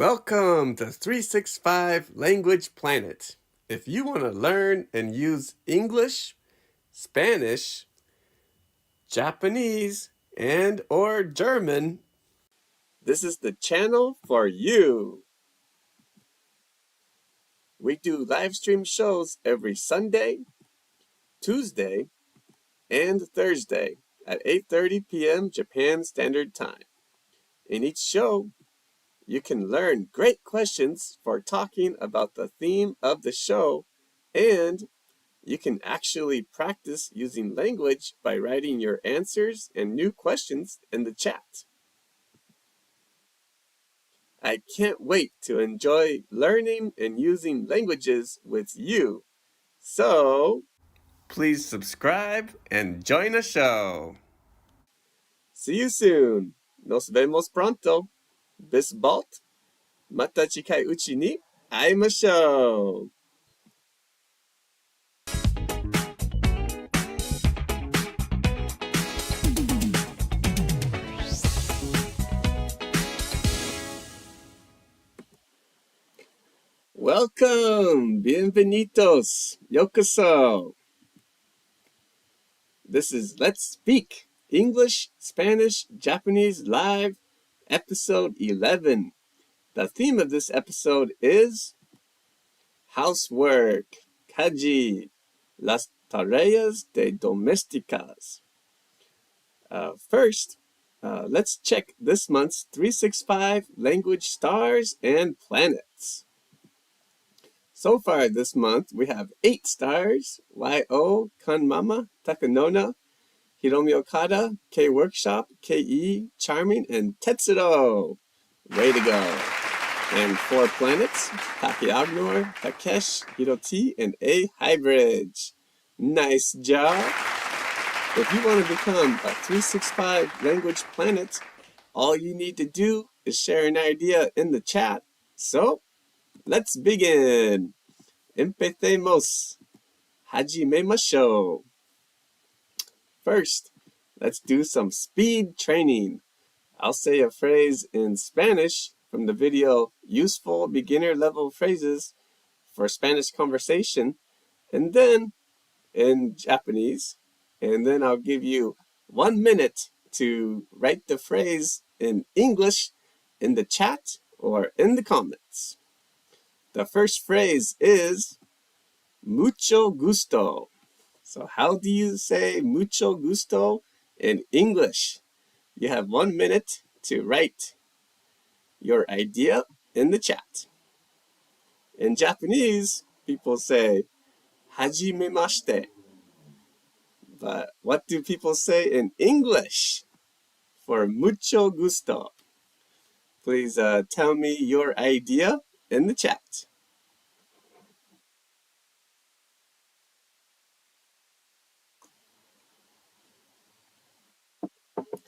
Welcome to 365 Language Planet. If you want to learn and use English, Spanish, Japanese, and or German, this is the channel for you. We do live stream shows every Sunday, Tuesday, and Thursday at 8:30 p.m. Japan Standard Time. In each show, you can learn great questions for talking about the theme of the show, and you can actually practice using language by writing your answers and new questions in the chat. I can't wait to enjoy learning and using languages with you. So, please subscribe and join the show. See you soon. Nos vemos pronto. Bis bald. また近いうちに会いましょう。Welcome! Bienvenidos! Yokoso! This is Let's Speak English, Spanish, Japanese Live, Episode 11. The theme of this episode is Housework, Kaji, las tareas de domésticas. First, let's check this month's 365 language stars and planets. So far this month, we have 8 stars: Y-O, Kanmama, Takanona, Hiromi Okada, K-Workshop, K-E, Charming, and Tetsuro. Way to go. And 4 planets: Takeagnor, Takesh, Hiroti, and A Hybrid. Nice job. If you want to become a 365 language planet, all you need to do is share an idea in the chat. So, let's begin. Empecemos. Hajimemashou. First, let's do some speed training. I'll say a phrase in Spanish from the video Useful Beginner Level Phrases for Spanish Conversation, and then in Japanese, and then I'll give you 1 minute to write the phrase in English in the chat or in the comments. The first phrase is mucho gusto. So how do you say mucho gusto in English? You have 1 minute to write your idea in the chat. In Japanese, people say hajimemashite. But what do people say in English for mucho gusto? Please tell me your idea in the chat.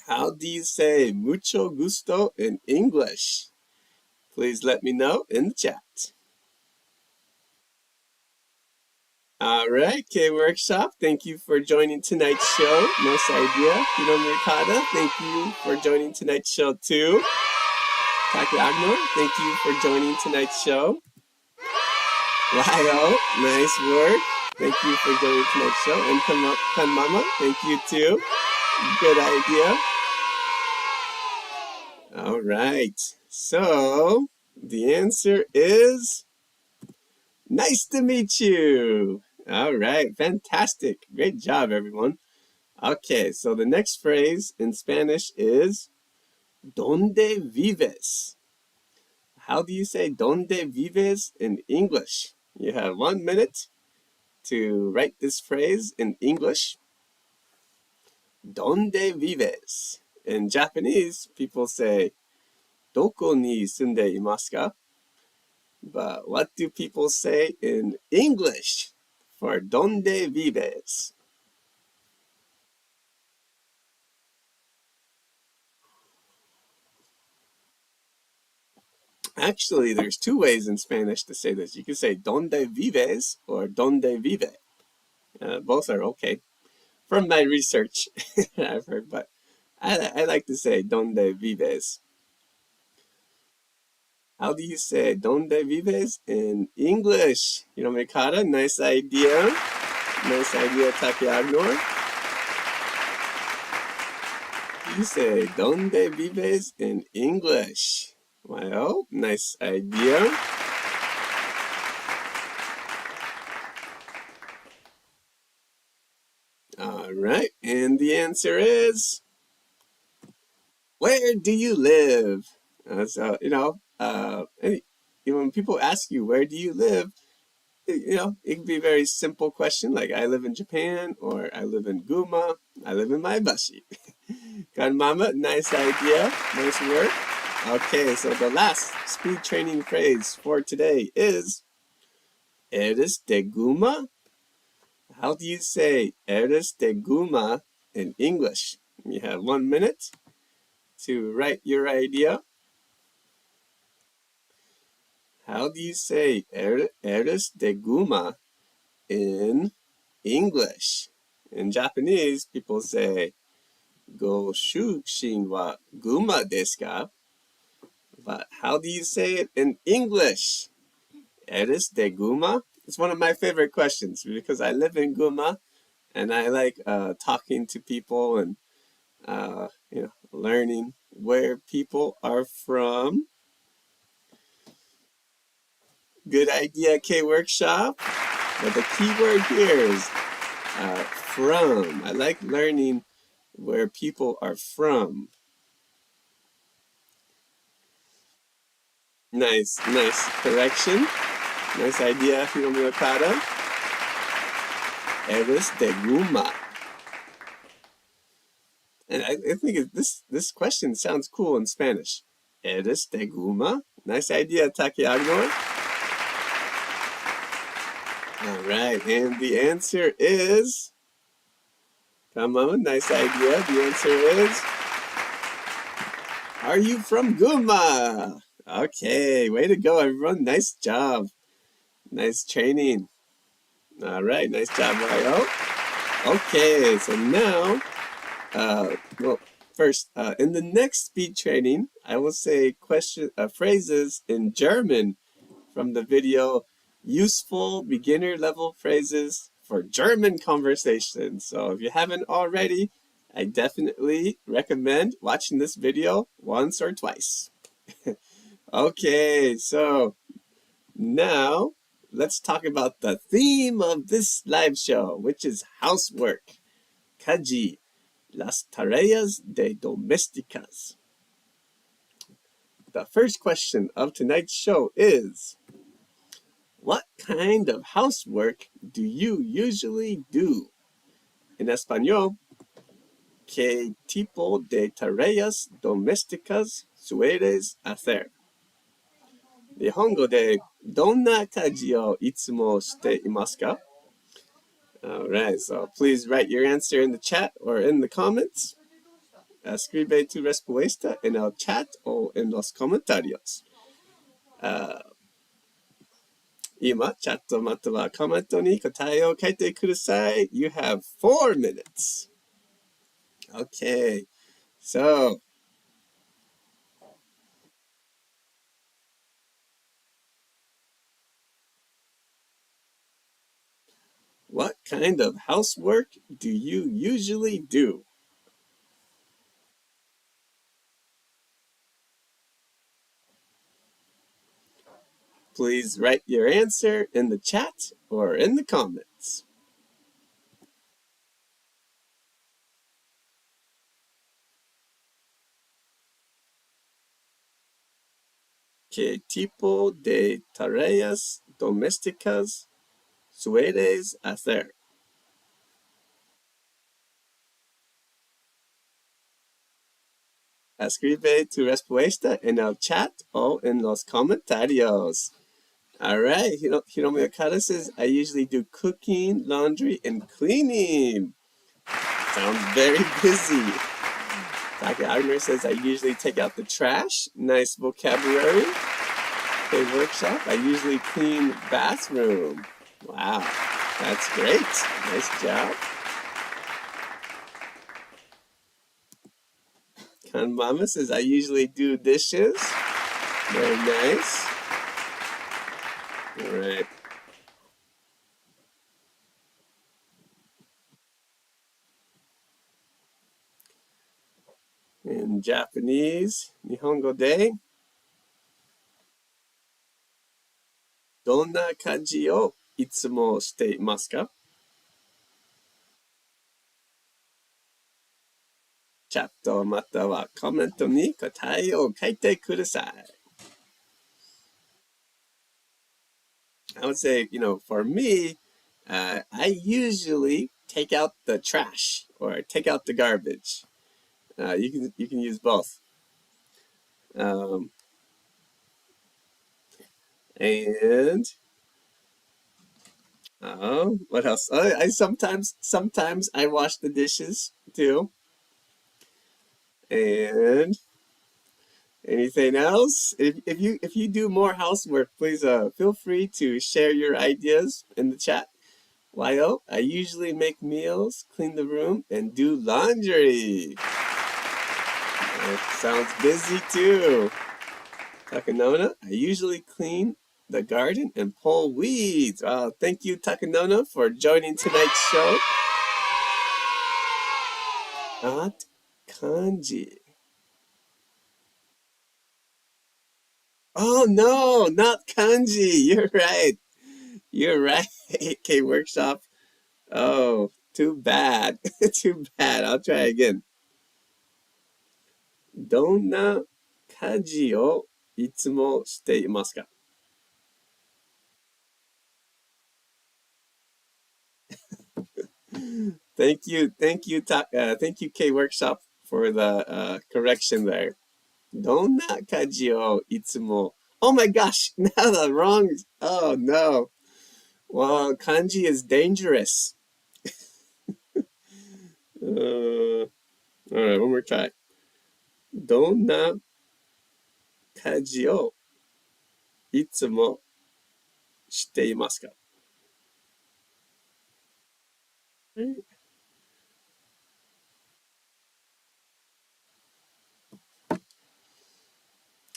How do you say mucho gusto in English? Please let me know in the chat. All right, K-Workshop, thank you for joining tonight's show. Nice idea. Hiromi Okada, thank you for joining tonight's show too. Taki Agnor, thank you for joining tonight's show. Lio, nice work. Thank you for joining tonight's show. And Kanmama, thank you too. Good idea. All right, so the answer is nice to meet you. All right, fantastic. Great job, everyone. Okay, so the next phrase in Spanish is ¿Dónde vives? How do you say ¿Dónde vives in English? You have 1 minute to write this phrase in English. ¿Dónde vives? In Japanese, people say ¿Doko ni sunde imasu ka? But what do people say in English for ¿Dónde vives? Actually, there's 2 ways in Spanish to say this. You can say ¿Dónde vives? Or ¿Dónde vive? Both are okay. From my research, I've heard, but I like to say ¿Dónde vives? How do you say "Donde vives" in English? Hirome Kara, nice idea. Nice idea, Takeagnor. You say "Donde vives" in English. Well, nice idea. All right, and the answer is, where do you live? When people ask you, where do you live? It can be a very simple question like, I live in Japan, or I live in Guma, I live in Maebashi. Mama, nice idea, nice work. Okay, so the last speed training phrase for today is, Eres de Guma? How do you say Eres de Guma in English? You have 1 minute to write your idea. How do you say Eres de Guma in English? In Japanese, people say Go shushin wa Guma desu ka? But how do you say it in English? Eres de Guma? It's one of my favorite questions because I live in Guma and I like talking to people and learning where people are from. Good idea, K-Workshop. But the key word here is from. I like learning where people are from. Nice correction. Nice idea, Hiromi Okada. Eres de Guma. And I think this question sounds cool in Spanish. Eres de Guma? Nice idea, Takeagnor. All right, and the answer is, come on, nice idea. The answer is, are you from Guma? Okay, way to go, everyone. Nice job. Nice training. All right, nice job, Ryo. Okay, so now, first, in the next speed training, I will say phrases in German from the video Useful Beginner Level Phrases for German Conversation. So if you haven't already, I definitely recommend watching this video once or twice. Okay, so now let's talk about the theme of this live show, which is housework. Kaji, las tareas de domésticas. The first question of tonight's show is, what kind of housework do you usually do? En español, ¿qué tipo de tareas domésticas sueles hacer? 日本語でどんな家事をいつもしていますか? Alright, so please write your answer in the chat or in the comments. Escribe tu respuesta en el chat o en los comentarios. 今、チャットまたはコメントに答えを書いてください. You have 4 minutes. Okay, so what kind of housework do you usually do? Please write your answer in the chat or in the comments. ¿Qué tipo de tareas domésticas sueles hacer? Escribe tu respuesta en el chat o en los comentarios. All right, Hiromi Okada says, I usually do cooking, laundry, and cleaning. Sounds very busy. Dr. Agner says, I usually take out the trash. Nice vocabulary. Okay, workshop. I usually clean bathroom. Wow, that's great. Nice job. Kan Mama says, I usually do dishes. Very nice. All right. In Japanese, 日本語でどんな家事をいつもしていますか？チャットまたはコメントに答えを書いてください。I would say, for me, I usually take out the trash or take out the garbage. You can use both. And what else? I sometimes I wash the dishes too. And anything else? If you do more housework, please feel free to share your ideas in the chat. While I usually make meals, clean the room, and do laundry. That sounds busy too. Takanona, I usually clean the garden and pull weeds. Thank you, Takanona, for joining tonight's show. Not kanji. Oh no, not kanji. You're right. You're right. K Workshop. Oh, too bad. Too bad. I'll try again. どんな家事をいつもしていますか？ Thank you, thank you, K Workshop, for the correction there. どんな家事をいつも Oh my gosh, now the wrong. Oh no. Well, kanji is dangerous. All right, one more try. どんな家事をいつもしていますか？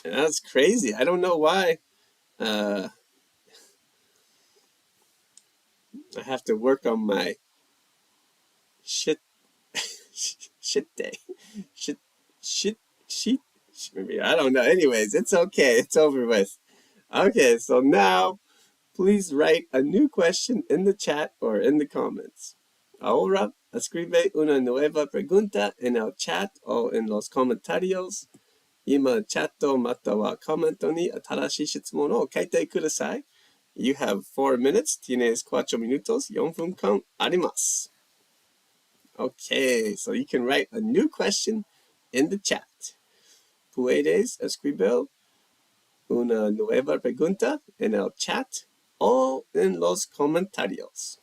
That's crazy. I don't know why. I have to work on my shit shit day. Shit. Maybe I don't know. Anyways, it's okay. It's over with. Okay, so now please write a new question in the chat or in the comments. Ahora escribe una nueva pregunta en el chat o en los comentarios. 今、チャットまたはコメントに新しい質問を書いてください。You have 4 minutes. Tienes 4 minutos. 4分間あります。Okay, so you can write a new question in the chat. Puedes escribir una nueva pregunta en el chat o en los comentarios.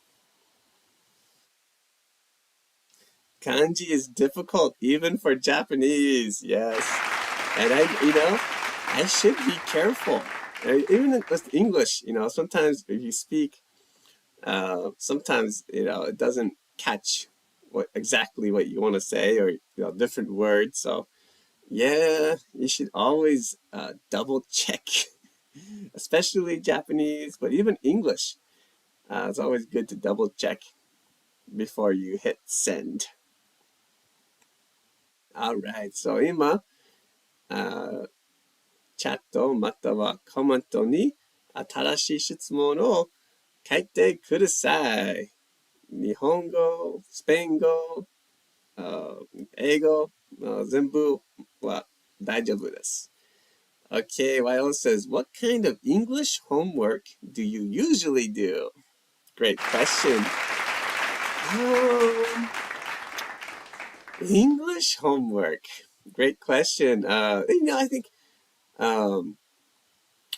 Kanji is difficult even for Japanese. Yes. And I should be careful. Even with English, sometimes if you speak, sometimes, it doesn't catch exactly what you want to say or, different words. So, yeah, you should always double check, especially Japanese, but even English. It's always good to double check before you hit send. All right, so 今、チャットまたはコメントに新しい質問を書いてください。日本語、スペイン語、英語、全部は大丈夫です。Okay, Wael says, what kind of English homework do you usually do? Great question. English homework. Great question. I think,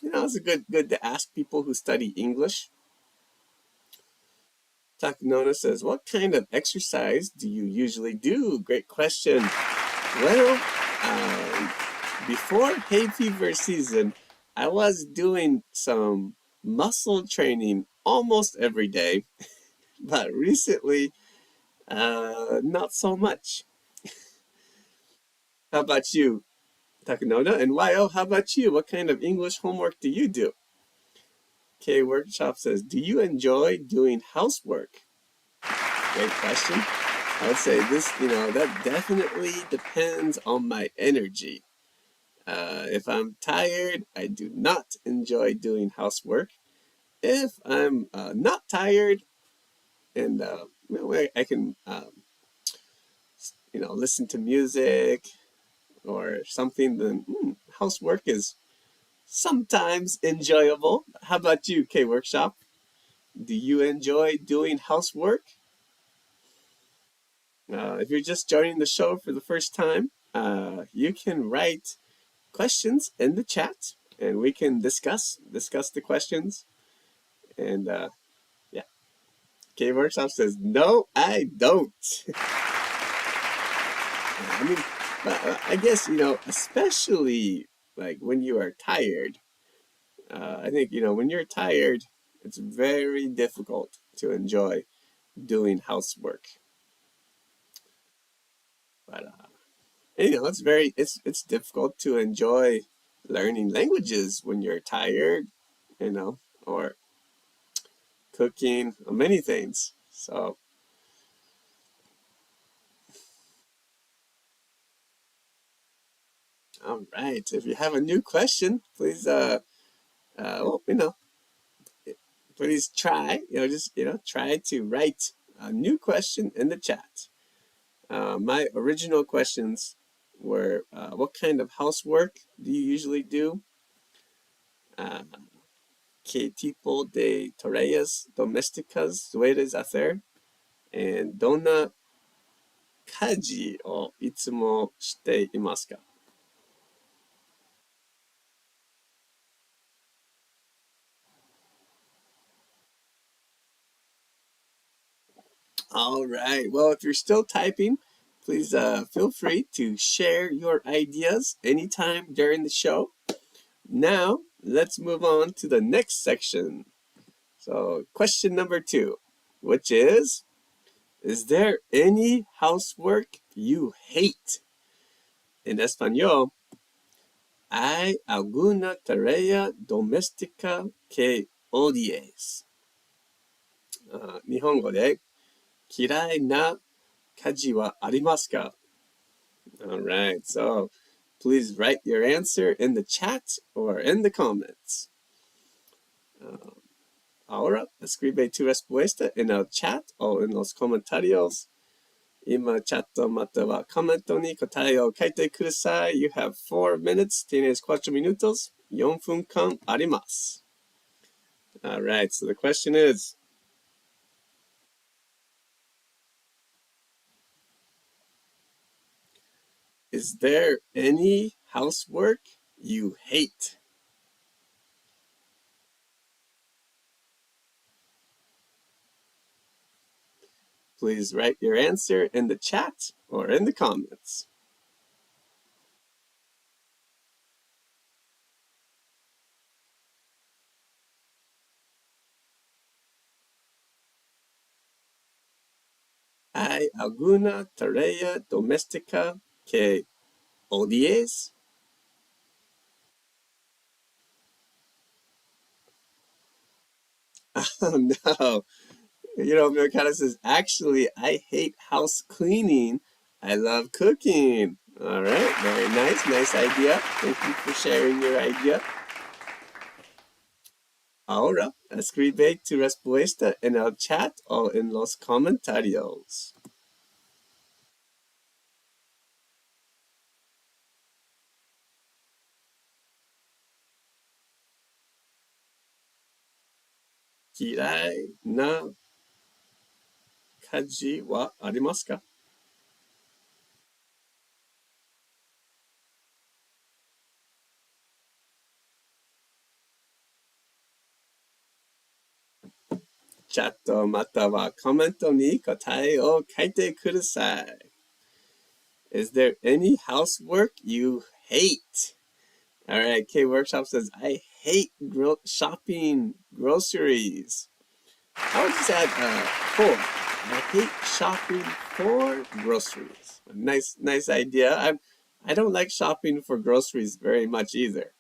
it's good to ask people who study English. Takanona says, what kind of exercise do you usually do? Great question. Well, before hay fever season, I was doing some muscle training almost every day, but recently, not so much. How about you, Takanona. And YO, how about you? What kind of English homework do you do? K Workshop says, do you enjoy doing housework? Great question. I would say this, that definitely depends on my energy. If I'm tired, I do not enjoy doing housework. If I'm not tired and I can, listen to music or something, then housework is sometimes enjoyable. How about you, K Workshop? Do you enjoy doing housework? If you're just joining the show for the first time, you can write questions in the chat and we can discuss the questions. And yeah, K Workshop says, no, I don't. I mean, but I guess, especially like when you are tired, I think, when you're tired, it's very difficult to enjoy doing housework. But, it's difficult to enjoy learning languages when you're tired, or cooking, or many things. So, all right. If you have a new question, please, please try, try to write a new question in the chat. My original questions were, what kind of housework do you usually do? ¿Qué tipo de tareas domésticas sueles hacer? And どんな家事をいつもしていますか? All right. Well, if you're still typing, please feel free to share your ideas anytime during the show. Now, let's move on to the next section. So, question number 2, which is there any housework you hate? In español, ¿hay alguna tarea doméstica que odies? 日本語で嫌いな家事はありますか? All right, so please write your answer in the chat or in the comments. Ahora, escribe tu respuesta en el chat o en los comentarios. 今、チャットまたはコメントに答えを書いてください. You have 4 minutes. Tienes 4 minutos. 4分間あります. All right, so the question is there any housework you hate? Please write your answer in the chat or in the comments. ¿Hay alguna tarea doméstica que odies? Oh no. Mercado says, actually, I hate house cleaning. I love cooking. All right, very nice. Nice idea. Thank you for sharing your idea. Ahora, escribe tu respuesta en el chat o en los comentarios. Kirai na kaji wa arimasu ka? Chat またはコメントに答えを書いてください. Is there any housework you hate? All right, K Workshop says, I hate shopping groceries. I would just add for. I hate shopping for groceries. Nice idea. I don't like shopping for groceries very much either.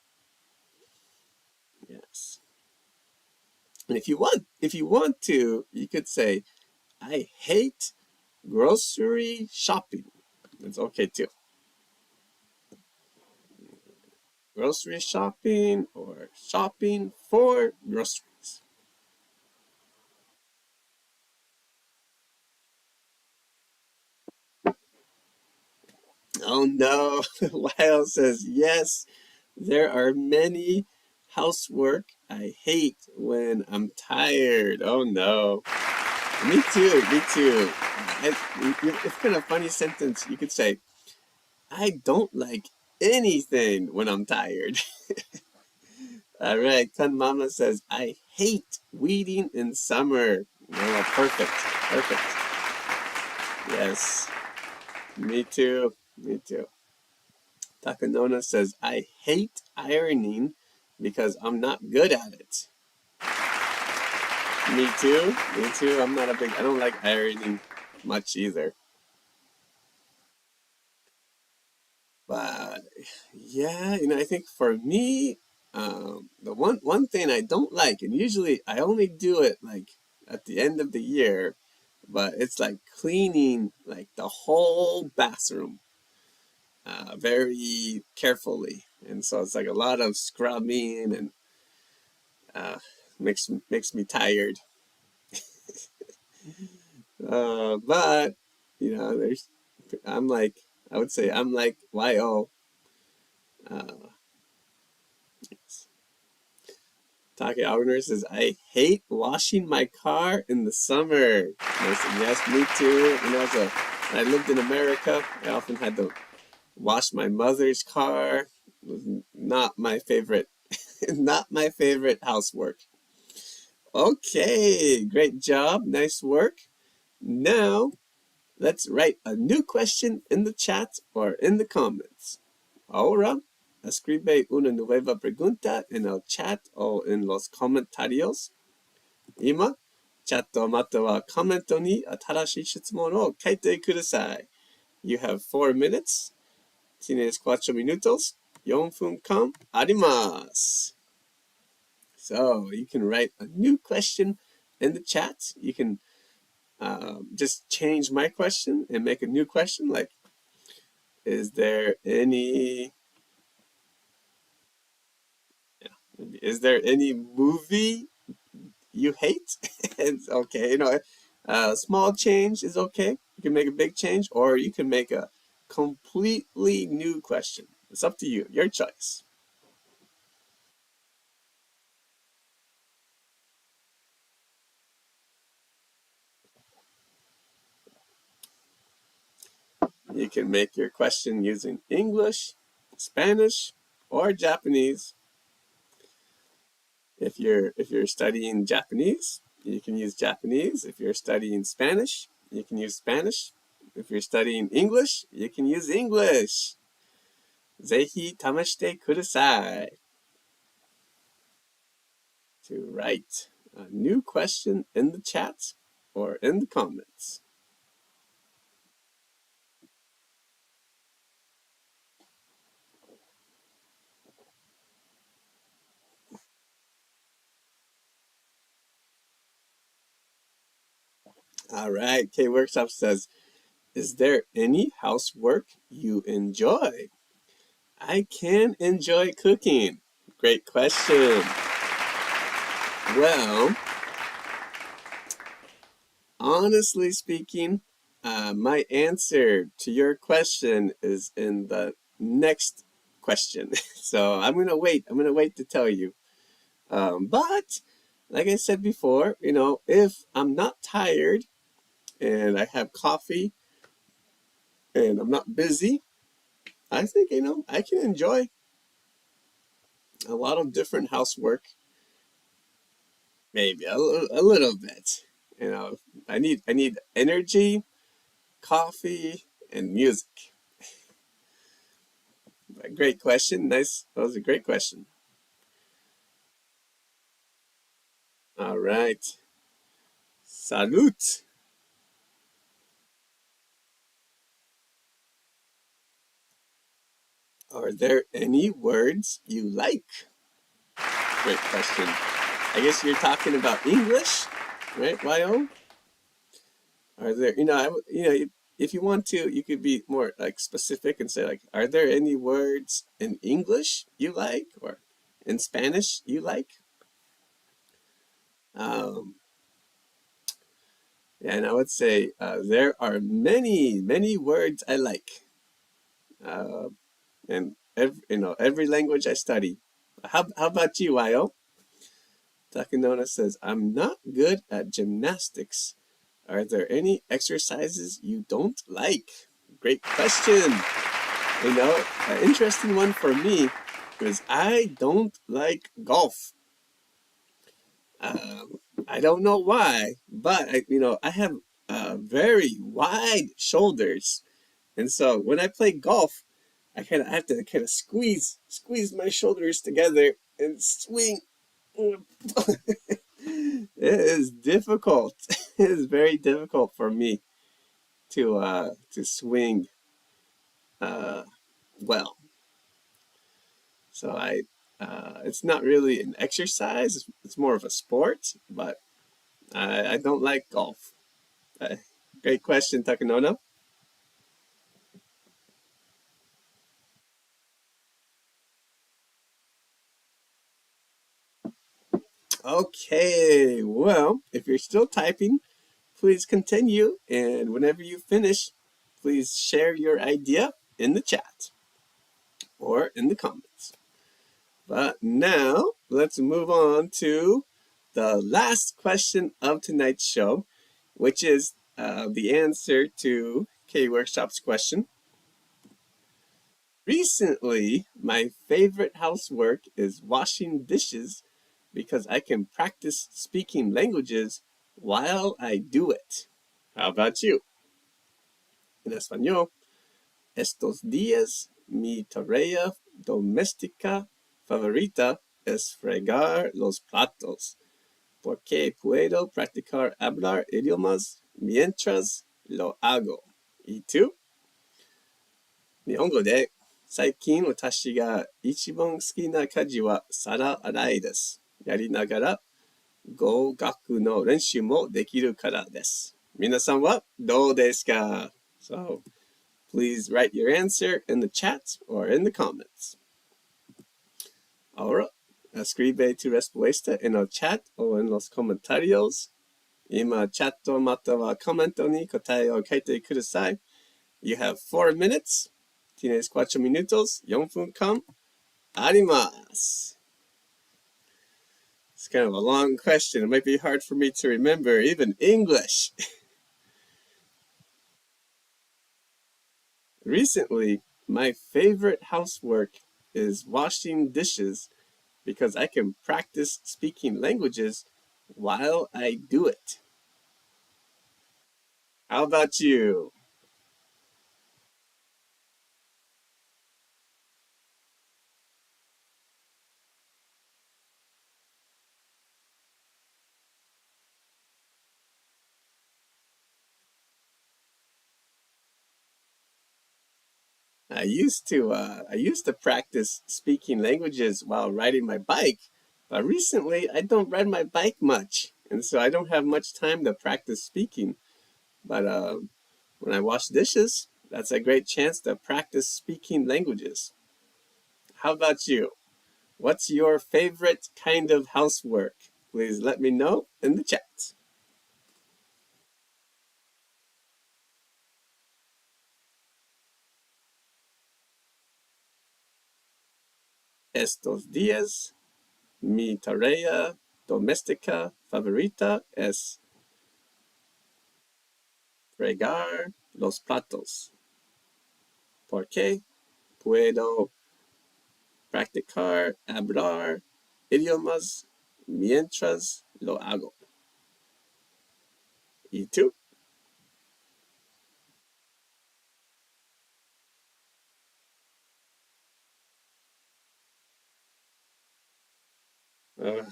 Yes. And if you want to, you could say, I hate grocery shopping. It's okay too. Grocery shopping or shopping for groceries. Oh no, Lyle says, yes, there are many housework I hate when I'm tired. Oh no. Me too, me too. It's kind of a funny sentence. You could say, I don't like anything when I'm tired. All right, Kun Mama says, I hate weeding in summer. Oh, perfect, perfect. Yes, me too, me too. Takanona says, I hate ironing because I'm not good at it. Me too, me too. I don't like ironing much either. But yeah, I think for me, the one thing I don't like, and usually I only do it like at the end of the year, but it's like cleaning like the whole bathroom very carefully, and so it's like a lot of scrubbing and uh, makes me tired. But there's I'm like I would say I'm like yo. Uh, Taki Algener says, I hate washing my car in the summer. And I said, yes, me too. When I lived in America, I often had to wash my mother's car. It was not my favorite, not my favorite housework. Okay, great job. Nice work. Now, let's write a new question in the chat or in the comments. Ahora, escribe una nueva pregunta en el chat o en los comentarios. 今、チャットまたはコメントに新しい質問を書いてください。You have 4 minutes. Tienes 4 minutos. 4分間あります。So, you can write a new question in the chat. You can just change my question and make a new question like, is there any movie you hate? It's okay, a small change is okay. You can make a big change, or you can make a completely new question. It's up to you, your choice. You can make your question using English, Spanish, or Japanese. If you're studying Japanese, you can use Japanese. If you're studying Spanish, you can use Spanish. If you're studying English, you can use English. ぜひ試してください. To write a new question in the chat or in the comments. All right, K Workshop says, is there any housework you enjoy? I can enjoy cooking. Great question. Well, honestly speaking, my answer to your question is in the next question. So I'm gonna wait. I'm gonna wait to tell you. But like I said before, if I'm not tired and I have coffee and I'm not busy, I think I can enjoy a lot of different housework. Maybe a little bit. I need energy, coffee, and music. Great question. Nice. That was a great question. All right. Salute. Are there any words you like? Great question. I guess you're talking about English, right, Yo? Are there, if you want to, you could be more like specific and say like, are there any words in English you like or in Spanish you like? Um, and I would say there are many, many words I like, uh, in every language I study. How about you, Yo? Takanona says, I'm not good at gymnastics. Are there any exercises you don't like? Great question. An interesting one for me is I don't like golf. I don't know why, but I have very wide shoulders, and so when I play golf, I have to kind of squeeze my shoulders together and swing. It is difficult. It is very difficult for me to swing uh, well. So it's not really an exercise. It's more of a sport, but I don't like golf. Uh, Great question, Takanona. Okay, well, if you're still typing, please continue. And whenever you finish, please share your idea in the chat or in the comments. But now let's move on to the last question of tonight's show, which is the answer to K Workshop's question. Recently, my favorite housework is washing dishes because I can practice speaking languages while I do it. How about you? En español, estos días mi tarea doméstica favorita es fregar los platos, porque puedo practicar hablar idiomas mientras lo hago. ¿Y tú? 日本語で最近私が一番好きな家事は皿洗いです。やりながら語学の練習もできるからです。皆さんはどうですか? So, please write your answer in the chat or in the comments. Ahora, escribe tu respuesta en el chat o en los comentarios. 今、チャットまたはコメントに答えを書いてください. You have 4 minutes. Tienes 4 minutos. 4分間あります. It's kind of a long question. It might be hard for me to remember even English. Recently, my favorite housework is washing dishes because I can practice speaking languages while I do it. How about you? I used to practice speaking languages while riding my bike, but recently I don't ride my bike much, and so I don't have much time to practice speaking. But when I wash dishes, that's a great chance to practice speaking languages. How about you? What's your favorite kind of housework? Please let me know in the chat. Estos días, mi tarea doméstica favorita es fregar los platos, porque puedo practicar hablar idiomas mientras lo hago. ¿Y tú? Uh,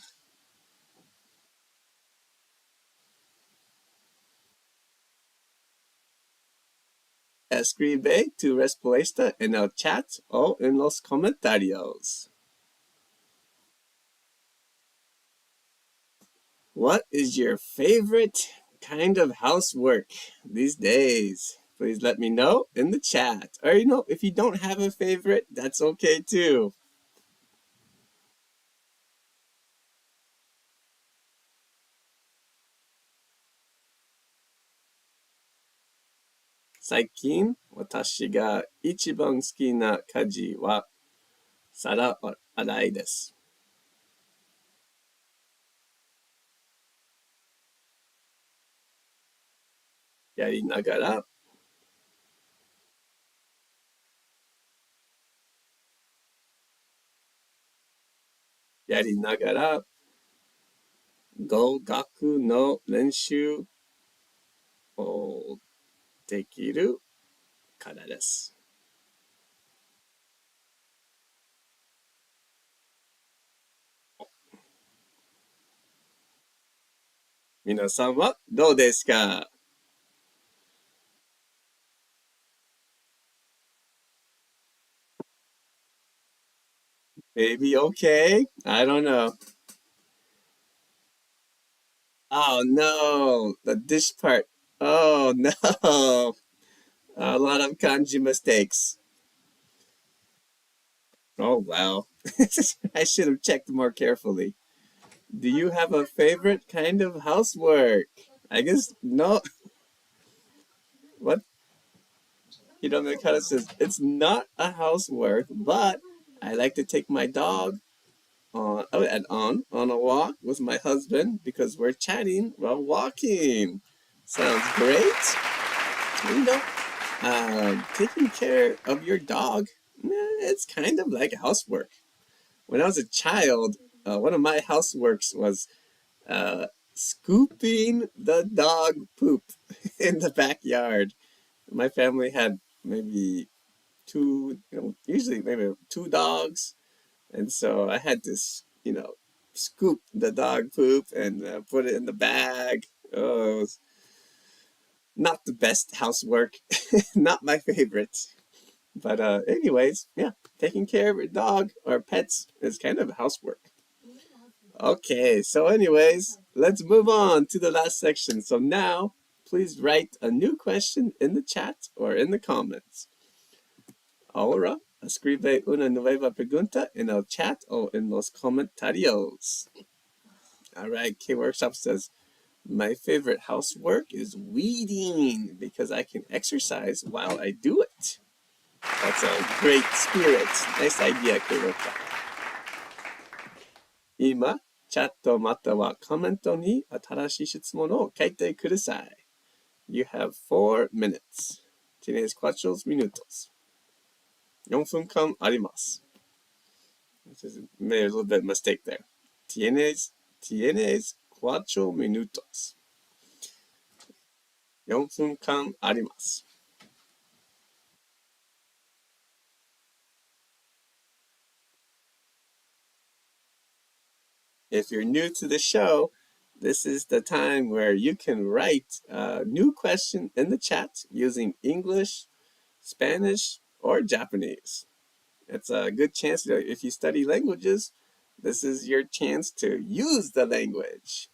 escribe tu respuesta en el chat o en los comentarios. What is your favorite kind of housework these days? Please let me know in the chat. Or, if you don't have a favorite, that's okay too. 最近、私が一番好きな家事は皿洗いです。やりながら、語学の練習をできるからです。皆さんはどうですか？ Maybe okay? I don't know. Oh no, the dish part. Oh no. A lot of kanji mistakes. Oh wow. I should have checked more carefully. Do you have a favorite kind of housework? I guess no. What? Hiromekara says, it's not a housework, but I like to take my dog on a walk with my husband because we're chatting while walking. Sounds great. Taking care of your dog, it's kind of like housework. When I was a child, one of my houseworks was scooping the dog poop in the backyard. My family had maybe usually maybe two dogs, and so I had to, scoop the dog poop and put it in the bag. Oh, it was not the best housework, not my favorite. But anyways, yeah, taking care of your dog or pets is kind of housework. Okay, so anyways, let's move on to the last section. So now, please write a new question in the chat or in the comments. Ahora, escribe una nueva pregunta en el chat o en los comentarios. All right, K-Workshop says, my favorite housework is weeding because I can exercise while I do it. That's a great spirit. Nice idea, K-Workshop. 今、チャットまたはコメントに新しい質問を書いてください。You have 4 minutes. Tienes 4 minutos. 4分間あります。Made a little bit of mistake there. Tienes 4 minutos. 4分間あります。If you're new to the show, this is the time where you can write a new question in the chat using English, Spanish, or Japanese. It's a good chance if you study languages, this is your chance to use the language.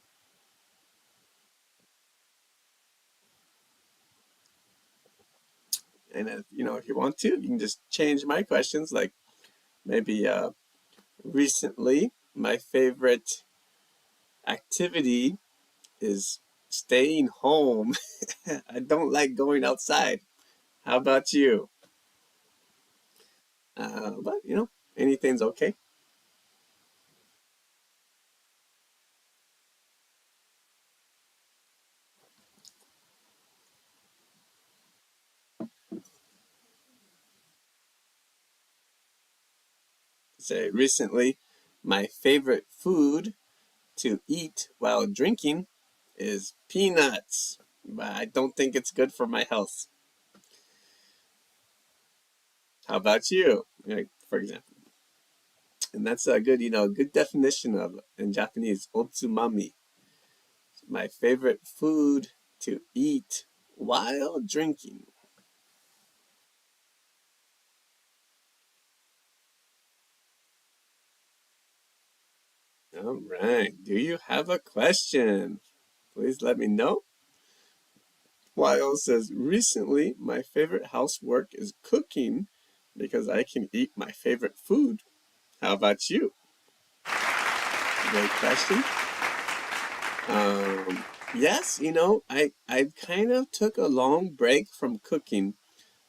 And if you want to, you can just change my questions. Like maybe recently, my favorite activity is staying home. I don't like going outside. How about you? But anything's okay. Say recently, my favorite food to eat while drinking is peanuts, but I don't think it's good for my health. How about you? For example, and that's a good, good definition of in Japanese, otsumami. My favorite food to eat while drinking. All right. Do you have a question? Please let me know. Wayo says, recently my favorite housework is cooking because I can eat my favorite food. How about you? Great question. Yes, I kind of took a long break from cooking,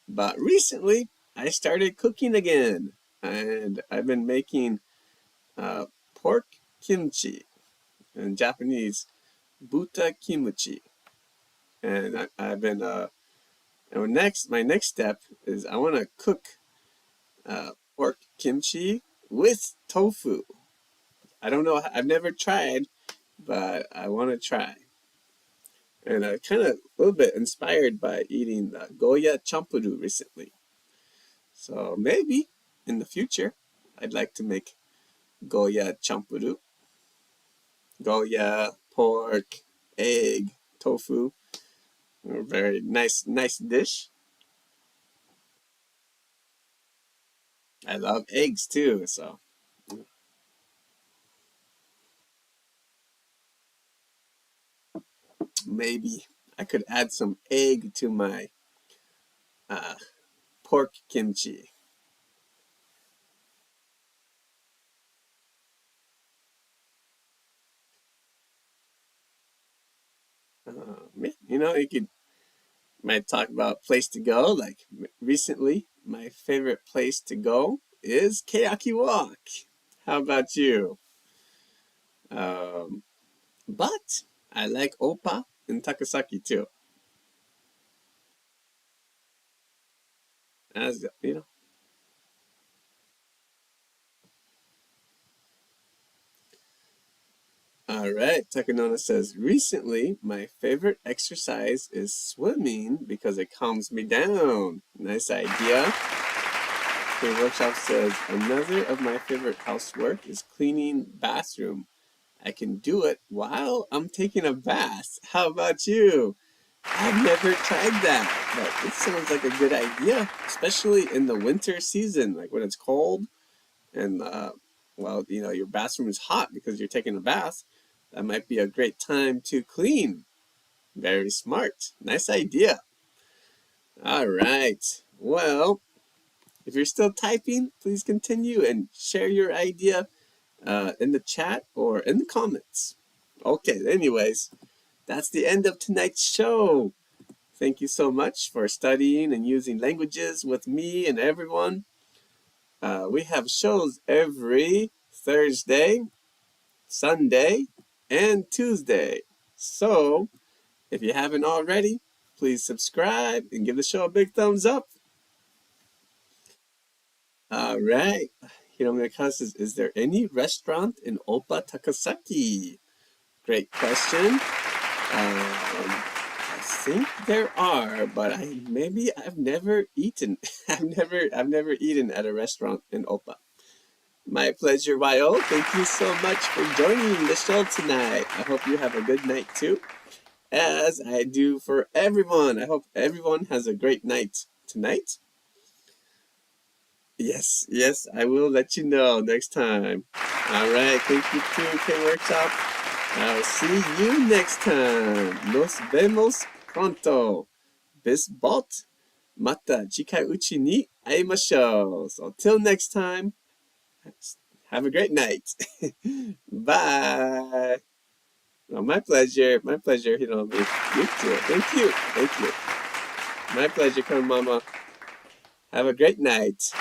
but recently I started cooking again, and I've been making pork kimchi, in Japanese, buta kimchi, and I've been and my next step is I want to cook pork kimchi with tofu. I don't know, I've never tried, but I want to try. And kind of a little bit inspired by eating Goya champuru recently. So maybe in the future, I'd like to make Goya champuru. Goya, pork, egg, tofu. A very nice dish. I love eggs too, so maybe I could add some egg to my uh, pork kimchi. You might talk about place to go. Like recently, my favorite place to go is Keaki Walk. How about you? Um, but I like Opa and Takasaki too. As you know. All right, Takanona says, recently my favorite exercise is swimming because it calms me down. Nice idea. Okay, Workshop says, another of my favorite housework is cleaning bathroom. I can do it while I'm taking a bath. How about you? I've never tried that, but it sounds like a good idea, especially in the winter season, like when it's cold and, your bathroom is hot because you're taking a bath. That might be a great time to clean. Very smart. Nice idea. All right. Well, if you're still typing, please continue and share your idea in the chat or in the comments. Okay, anyways, that's the end of tonight's show. Thank you so much for studying and using languages with me and everyone. We have shows every Thursday, Sunday, and Tuesday. So, if you haven't already, please subscribe and give the show a big thumbs up. All right. Hiromika says, is there any restaurant in Opa Takasaki? Great question. I think there are, but I've never eaten. I've never eaten at a restaurant in Opa. My pleasure, Yo. Thank you so much for joining the show tonight. I hope you have a good night too, as I do for everyone. I hope everyone has a great night tonight. Yes, I will let you know next time. All right, thank you too, K-Workshop. I'll see you next time. Nos vemos pronto. Bis bald. Mata chikai uchi ni aimashou. So till next time, have a great night. Bye. Oh, my pleasure, Hiromi. You too. Thank you. My pleasure, Mama. Have a great night.